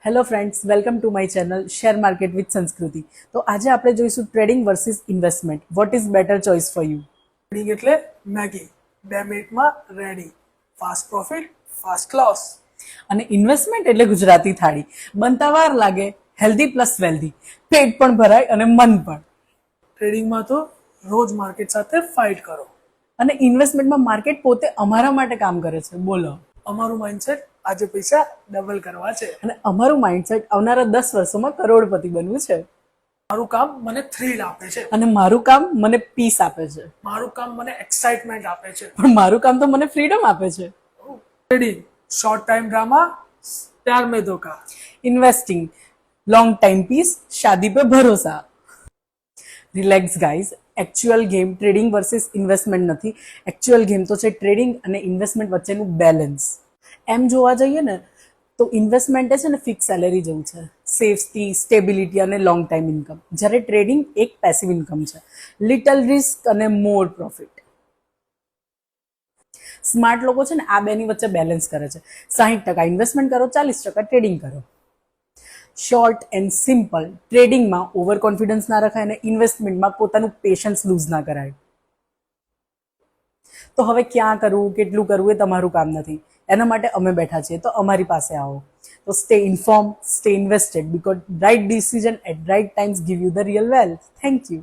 Hello friends, welcome to my channel share market with Sanskriti. તો આજે આપણે જોઈશું trading versus investment. What is better choice for you? Trading એટલે Maggi 2 મિનિટમાં ready, fast profit fast loss. અને investment એટલે ગુજરાતી થાળી, બનતા વાર લાગે, હેલ્ધી પ્લસ વેલ્ધી, પેટ પણ ભરાય અને મન પણ. ટ્રેડિંગમાં તો રોજ માર્કેટ સાથે ફાઇટ કરો. અને ઇન્વેસ્ટમેન્ટમાં માર્કેટ પોતે અમારા માટે કામ કરે છે. બોલો. અમારું માઇન્ડસેટ આજે પૈસા ડબલ કરવા છે. અને અમારું માઇન્ડસેટ આવનારા 10 વર્ષોમાં કરોડપતિ બનવું છે. મારું કામ મને થ્રિલ આપે છે. અને મારું કામ મને પીસ આપે છે. મારું કામ મને એક્સાઇટમેન્ટ આપે છે. પણ મારું કામ તો મને ફ્રીડમ આપે છે. ટ્રેડિંગ શોર્ટ ટાઈમ ડ્રામા, प्यार में धोखा. ઇન્વેસ્ટિંગ લોંગ ટાઈમ પીસ, શાદી पे ભરોસા. Relax guys, actual game trading versus investment નથી. એકચ્યુઅલ ગેમ તો છે ટ્રેડિંગ અને ઇન્વેસ્ટમેન્ટ વચ્ચેનું બેલેન્સ. એમ જોવા જઈએ ને તો ઇન્વેસ્ટમેન્ટ છે ને ફિક્સ સેલેરી જેવું છે, સેફટી, સ્ટેબિલિટી અને લોંગ ટાઈમ ઇન્કમ. જ્યારે ટ્રેડિંગ એક પેસિવ ઇન્કમ છે, લિટલ રિસ્ક અને મોર પ્રોફિટ. સ્માર્ટ લોકો છે ને આ બેની વચ્ચે બેલેન્સ કરે છે. 60% ઇન્વેસ્ટમેન્ટ કરો, 40% ટ્રેડિંગ કરો. શોર્ટ એન્ડ સિમ્પલ, ટ્રેડિંગમાં ઓવર કોન્ફિડન્સ ના રખાય અને ઇન્વેસ્ટમેન્ટમાં પોતાનું પેશન્સ લૂઝ ના કરાય. તો હવે ક્યાં કરવું, કેટલું કરવું એ તમારું કામ નથી. એના માટે અમે બેઠા છીએ, તો અમારી પાસે આવો. તો stay inform, stay invested, because right decision at right times give you the real wealth. Thank you.